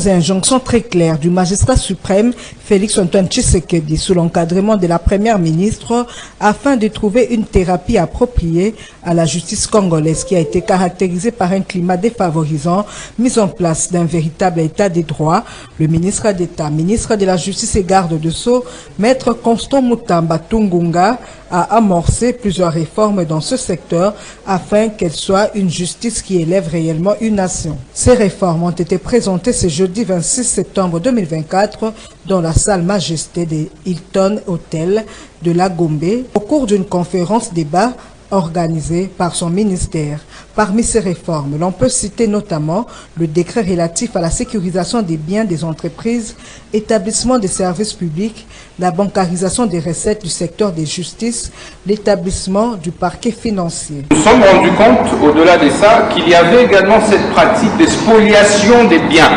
et injonctions très claires du magistrat suprême Félix Antoine Tshisekedi sous l'encadrement de la première ministre afin de trouver une thérapie appropriée à la justice congolaise qui a été caractérisée par un climat défavorisant, mise en place d'un véritable état des droits. Le ministre d'État, ministre de la Justice et garde de Sceaux, Maître Constant Mutamba Tungunga, a amorcé plusieurs réformes dans ce secteur afin qu'elle soit une justice qui élève réellement une nation. Ces réformes ont été présentées ce jeudi 26 septembre 2024 dans la salle Majesté des Hilton Hotel de la Gombe au cours d'une conférence débat organisée par son ministère. Parmi ces réformes, l'on peut citer notamment le décret relatif à la sécurisation des biens des entreprises, établissement des services publics, la bancarisation des recettes du secteur des justices, l'établissement du parquet financier. Nous nous sommes rendus compte, au-delà de ça, qu'il y avait également cette pratique de spoliation des biens,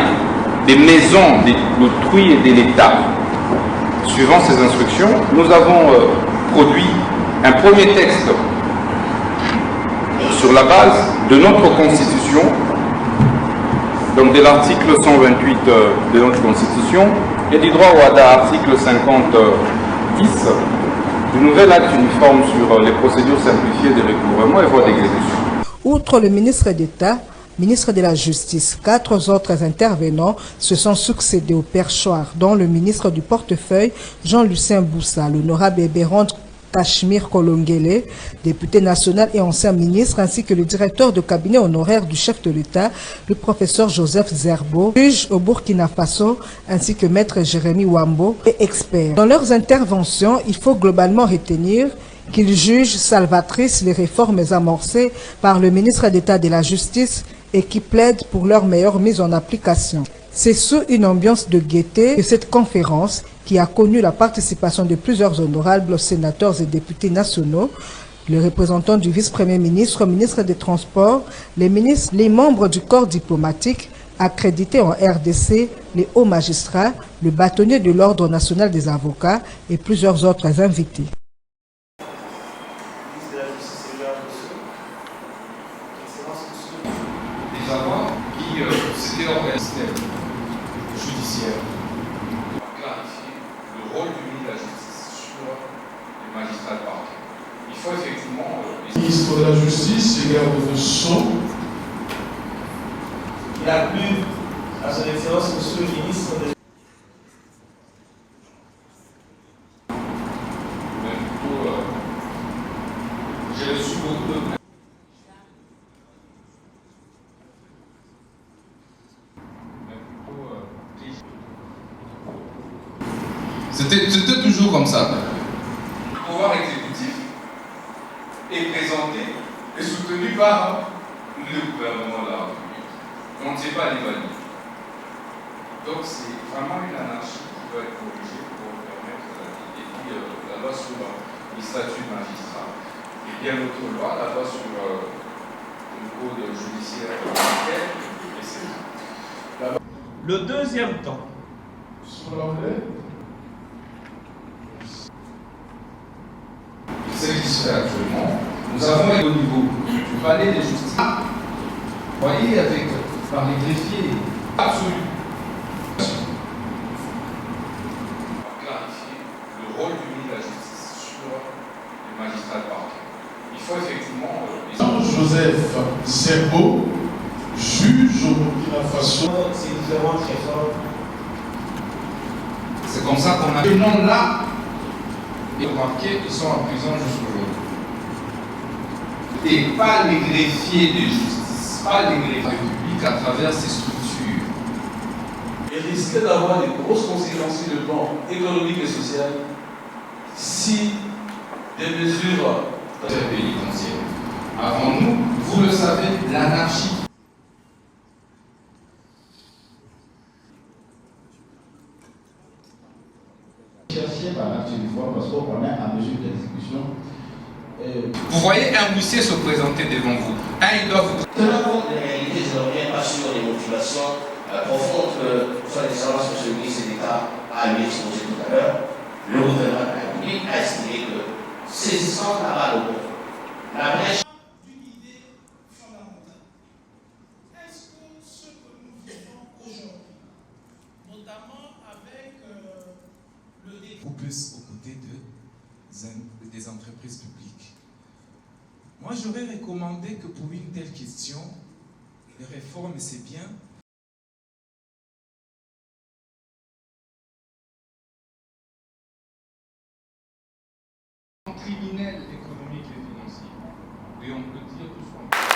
des maisons, d'autrui et de l'État. Suivant ces instructions, nous avons produit un premier texte sur la base de notre Constitution, donc de l'article 128 de notre Constitution, et du droit au HADA, article 50-10, du nouvel acte uniforme sur les procédures simplifiées de recouvrement et voies d'exécution. Outre le ministre d'État, ministre de la Justice, 4 autres intervenants se sont succédés au perchoir, dont le ministre du portefeuille, Jean-Lucien Boussa, l'honorable Béronde Kashmir Kolongele, député national et ancien ministre, ainsi que le directeur de cabinet honoraire du chef de l'État, le professeur Joseph Zerbo, juge au Burkina Faso, ainsi que maître Jérémy Wambo et experts. Dans leurs interventions, il faut globalement retenir qu'ils jugent salvatrices les réformes amorcées par le ministre d'État de la Justice et qui plaident pour leur meilleure mise en application. C'est sous une ambiance de gaieté que cette conférence, qui a connu la participation de plusieurs honorables sénateurs et députés nationaux, le représentant du vice-premier ministre, ministre des Transports, les ministres, les membres du corps diplomatique, accrédités en RDC, les hauts magistrats, le bâtonnier de l'Ordre national des avocats et plusieurs autres invités. Les avoirs qui s'étaient organisés judiciaire. Clarifier le rôle du ministre de la Justice sur les magistrats de parquet. Il faut effectivement... Le ministre de la Justice et garde de Sceaux. Il a plu à son excellence, monsieur le ministre de... J'ai reçu beaucoup de... C'était toujours comme ça. Le pouvoir exécutif est présenté et soutenu par le gouvernement de la République. On ne sait pas l'évaluer. Donc c'est vraiment une anarchie qui doit être corrigée pour permettre la loi sur les statuts de magistrat. Et bien d'autres lois, la loi sur le code judiciaire et c'est Le deuxième temps. Sur l'anglais. Ce qui se fait actuellement, nous avons au niveau du palais de justice, vous voyez, par les greffiers, absolu. Clarifier le rôle du ministre de la Justice sur les magistrats de parquet. Il faut effectivement... Joseph Zerbo, juge au Burkina Faso. C'est différentes réformes. C'est comme ça qu'on a... Le nom là, les parquets, ils sont en prison jusqu'aujourd'hui. Et pas les greffiers de justice, pas les greffiers publics à travers ces structures. Et risquer d'avoir des grosses conséquences sur le plan économique et social si des mesures pénitentiaires. Avant nous, vous le savez, l'anarchie. Chercher par l'acte uniforme parce qu'on est à mesure d'exécution. Vous voyez un huissier se présenter devant vous. Il doit vous... Tenant compte des réalités, je ne reviens pas sur les motivations profondes que son excellence monsieur le ministre d'État a lui exposé tout à l'heure. Le gouvernement de la République a estimé que saisissant la balle au bon, la brèche d'une idée fondamentale. Est-ce que ce que nous vivons aujourd'hui beaucoup plus aux côtés des entreprises publiques. Moi, j'aurais recommandé que pour une telle question, les réformes, c'est bien, criminels économiques et financiers. Et on peut dire tout ce qu'on veut.